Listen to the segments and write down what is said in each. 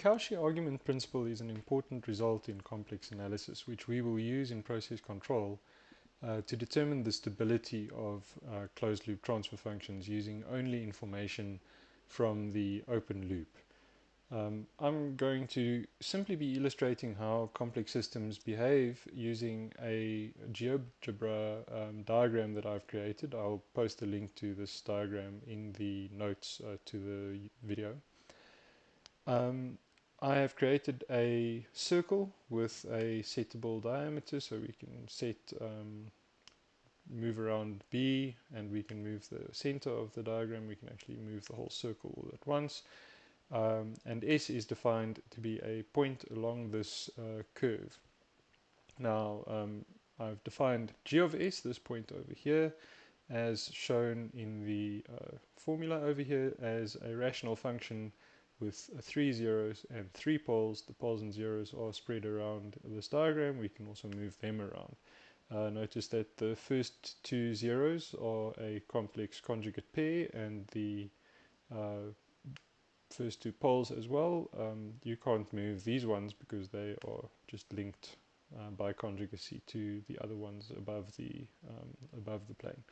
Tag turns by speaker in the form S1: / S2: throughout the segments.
S1: Cauchy argument principle is an important result in complex analysis, which we will use in process control to determine the stability of closed-loop transfer functions using only information from the open loop. I'm going to simply be illustrating how complex systems behave using a GeoGebra diagram that I've created. I'll post a link to this diagram in the notes to the video. I have created a circle with a settable diameter, so we can set move around B, and we can move the center of the diagram. We can actually move the whole circle all at once. And S is defined to be a point along this curve. Now, I've defined G of S, this point over here, as shown in the formula over here, as a rational function with 3 zeros and 3 poles. The poles and zeros are spread around this diagram. We can also move them around. Notice that the first 2 zeros are a complex conjugate pair, and the first 2 poles as well. You can't move these ones because they are just linked by conjugacy to the other ones above the plane.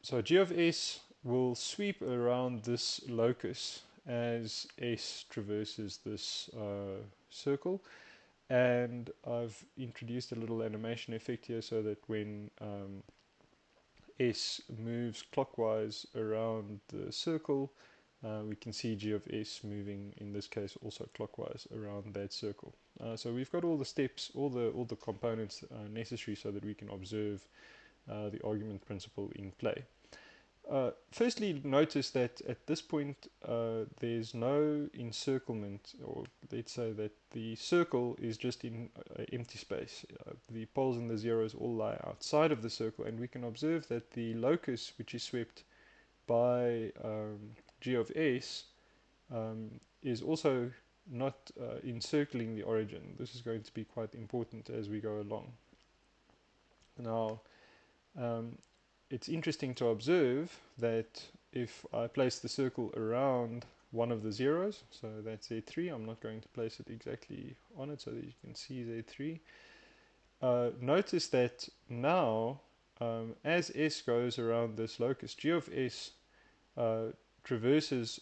S1: So G of S will sweep around this locus as S traverses this circle, and I've introduced a little animation effect here so that when S moves clockwise around the circle, we can see G of S moving, in this case, also clockwise around that circle. So we've got all the steps, all the components necessary so that we can observe the argument principle in play. Firstly, notice that at this point there's no encirclement, or let's say that the circle is just in empty space. The poles and the zeros all lie outside of the circle, and we can observe that the locus, which is swept by G of S, is also not encircling the origin. This is going to be quite important as we go along. Now, it's interesting to observe that if I place the circle around one of the zeros, so that's Z3, I'm not going to place it exactly on it so that you can see Z3. Notice that now, as S goes around this locus, G of S traverses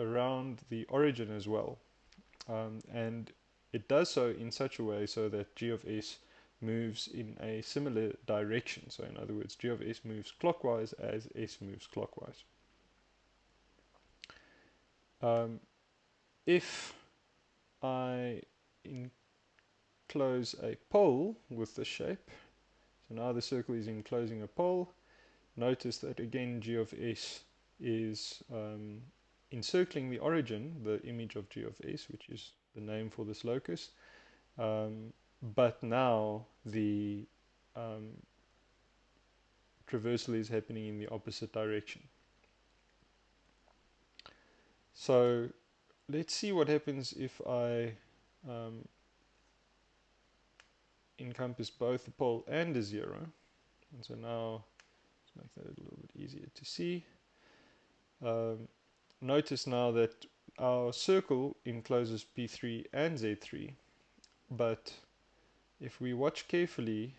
S1: around the origin as well. And it does so in such a way so that G of S moves in a similar direction. So in other words, G of S moves clockwise as S moves clockwise. If I enclose a pole with this shape, so now the circle is enclosing a pole, notice that again G of S is encircling the origin, the image of G of S, which is the name for this locus. But now the traversal is happening in the opposite direction. So let's see what happens if I encompass both the pole and a zero. And so now let's make that a little bit easier to see. Notice now that our circle encloses P3 and Z3, but if we watch carefully,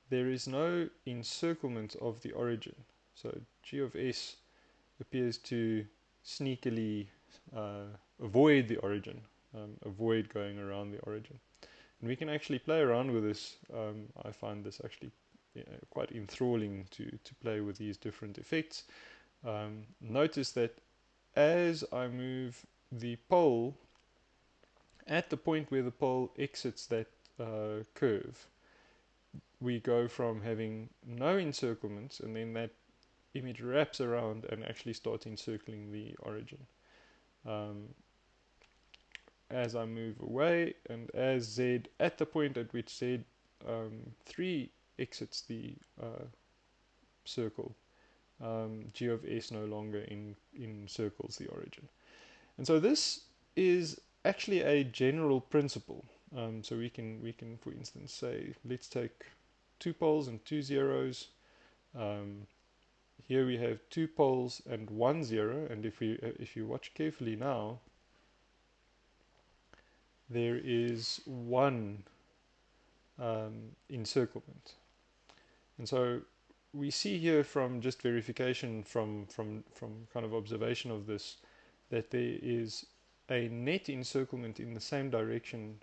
S1: there is no encirclement of the origin. So G of S appears to sneakily avoid the origin, avoid going around the origin. And we can actually play around with this. I find this actually quite enthralling to play with these different effects. Notice that as I move the pole at the point where the pole exits that curve, we go from having no encirclements, and then that image wraps around and actually starts encircling the origin. As I move away, and as Z, at the point at which Z3 exits the circle, G of S no longer encircles the origin. And so this is actually a general principle. So we can, for instance, say, let's take 2 poles and 2 zeros. Here we have 2 poles and 1 zero, and if you watch carefully now, there is one encirclement. And so we see here from just verification from kind of observation of this that there is a net encirclement in the same direction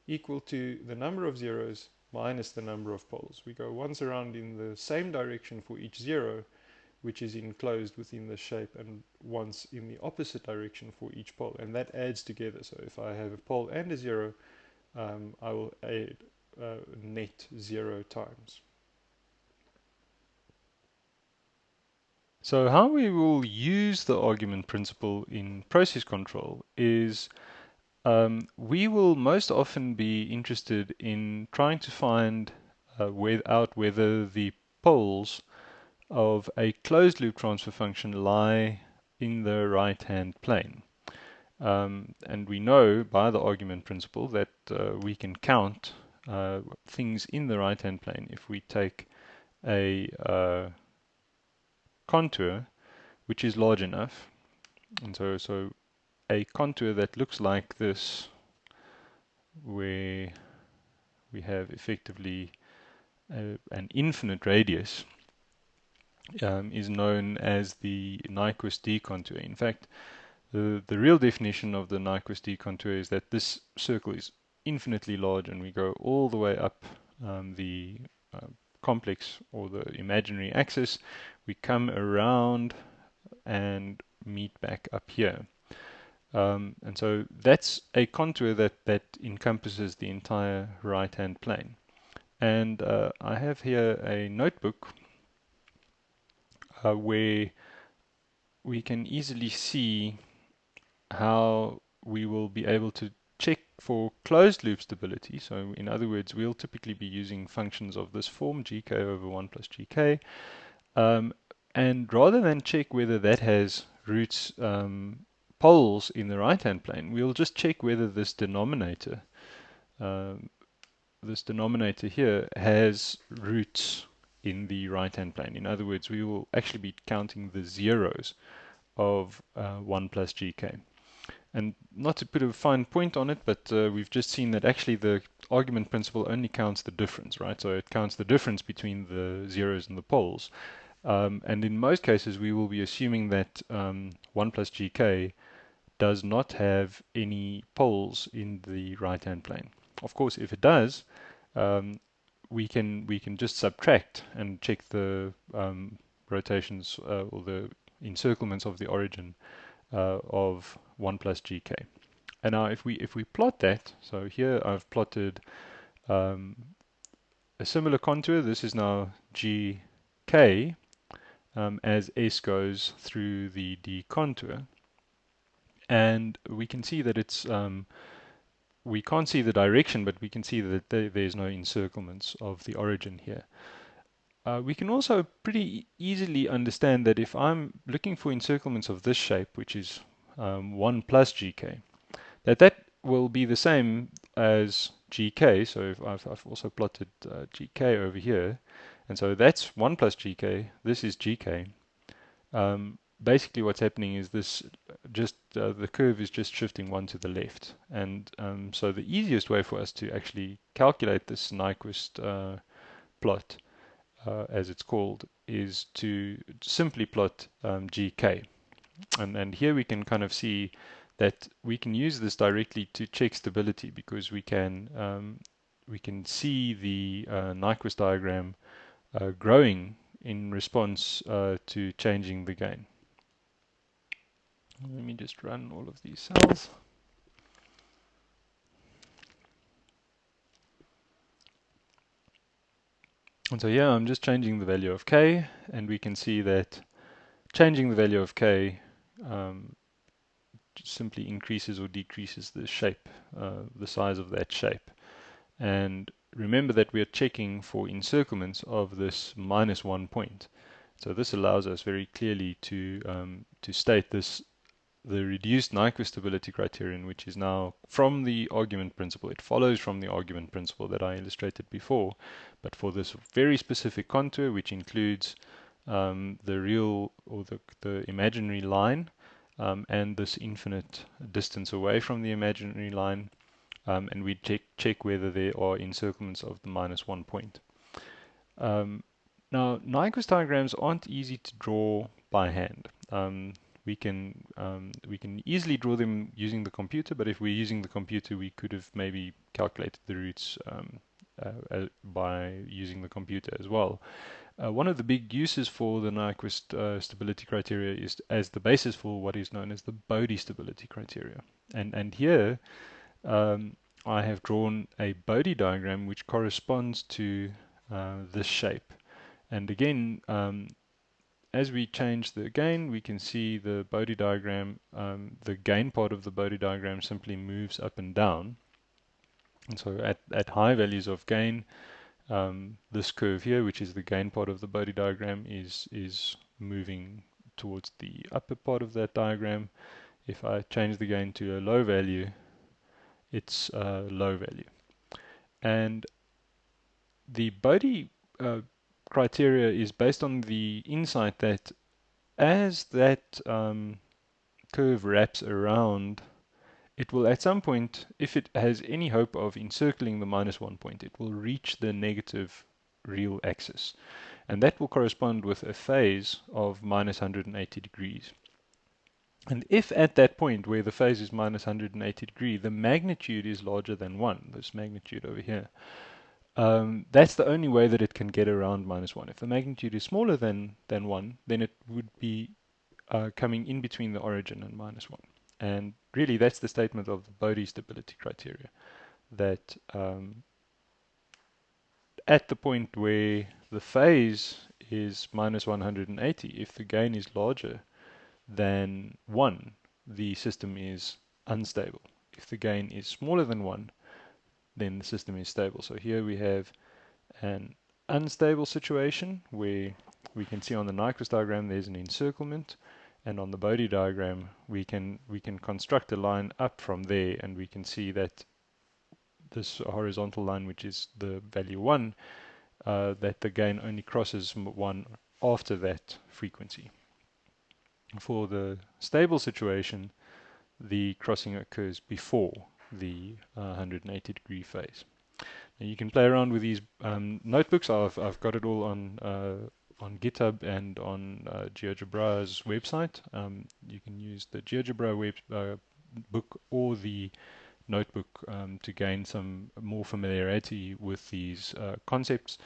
S1: equal to the number of zeros minus the number of poles. We go once around in the same direction for each zero, which is enclosed within the shape, and once in the opposite direction for each pole, and that adds together. So if I have a pole and a zero, I will add net 0 times. So how we will use the argument principle in process control is we will most often be interested in trying to find out whether the poles of a closed loop transfer function lie in the right hand plane. And we know by the argument principle that we can count things in the right hand plane if we take a contour which is large enough. And so a contour that looks like this, where we have effectively an infinite radius, is known as the Nyquist D contour. In fact, the real definition of the Nyquist D contour is that this circle is infinitely large, and we go all the way up the complex or the imaginary axis. We come around and meet back up here. And so that's a contour that encompasses the entire right-hand plane. And I have here a notebook where we can easily see how we will be able to check for closed loop stability. So in other words, we'll typically be using functions of this form, gk over 1 plus gk. And rather than check whether that has roots poles in the right-hand plane, we'll just check whether this denominator here has roots in the right-hand plane. In other words, we will actually be counting the zeros of 1 plus gk. And not to put a fine point on it, but we've just seen that actually the argument principle only counts the difference, right? So it counts the difference between the zeros and the poles. And in most cases, we will be assuming that 1 plus gk does not have any poles in the right-hand plane. Of course, if it does, we can just subtract and check the rotations or the encirclements of the origin of 1 plus gk. And now if we plot that, so here I've plotted a similar contour. This is now gk as s goes through the d contour, and we can see that it's we can't see the direction, but we can see that there's no encirclements of the origin here. We can also pretty easily understand that if I'm looking for encirclements of this shape, which is 1 plus gk, that will be the same as gk. So if I've also plotted gk over here, and so that's 1 plus gk, this is gk. Basically what's happening is this just the curve is just shifting one to the left, and so the easiest way for us to actually calculate this Nyquist plot, as it's called, is to simply plot gk, and here we can kind of see that we can use this directly to check stability, because we can see the Nyquist diagram growing in response to changing the gain. Let me just run all of these cells. And so yeah, I'm just changing the value of k, and we can see that changing the value of k simply increases or decreases the shape, the size of that shape. And remember that we are checking for encirclements of this -1 point. So this allows us very clearly to state this, the reduced Nyquist stability criterion, which is now from the argument principle. It follows from the argument principle that I illustrated before, but for this very specific contour, which includes the real or the imaginary line and this infinite distance away from the imaginary line, and we check whether there are encirclements of the -1 point. Now, Nyquist diagrams aren't easy to draw by hand. We can easily draw them using the computer, but if we're using the computer, we could have maybe calculated the roots by using the computer as well. One of the big uses for the Nyquist stability criteria is as the basis for what is known as the Bode stability criteria. And here I have drawn a Bode diagram which corresponds to this shape. And again, as we change the gain, we can see the Bode diagram, the gain part of the Bode diagram simply moves up and down. And so at high values of gain, this curve here, which is the gain part of the Bode diagram, is moving towards the upper part of that diagram. If I change the gain to a low value, it's a low value. And the Bode criteria is based on the insight that as that curve wraps around, it will at some point, if it has any hope of encircling the -1 point, it will reach the negative real axis. And that will correspond with a phase of -180 degrees. And if at that point where the phase is -180 degrees, the magnitude is larger than 1, this magnitude over here, that's the only way that it can get around -1. If the magnitude is smaller than 1, then it would be coming in between the origin and -1. And really that's the statement of the Bode stability criteria, that at the point where the phase is -180, if the gain is larger than 1, the system is unstable. If the gain is smaller than 1, then the system is stable. So here we have an unstable situation where we can see on the Nyquist diagram there's an encirclement, and on the Bode diagram we can construct a line up from there, and we can see that this horizontal line, which is the value 1, that the gain only crosses 1 after that frequency. For the stable situation, the crossing occurs before the 180 degree phase. Now you can play around with these notebooks. I've got it all on GitHub and on GeoGebra's website. You can use the GeoGebra book or the notebook to gain some more familiarity with these concepts.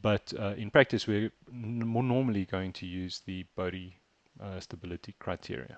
S1: But in practice, we're more normally going to use the Bode stability criteria.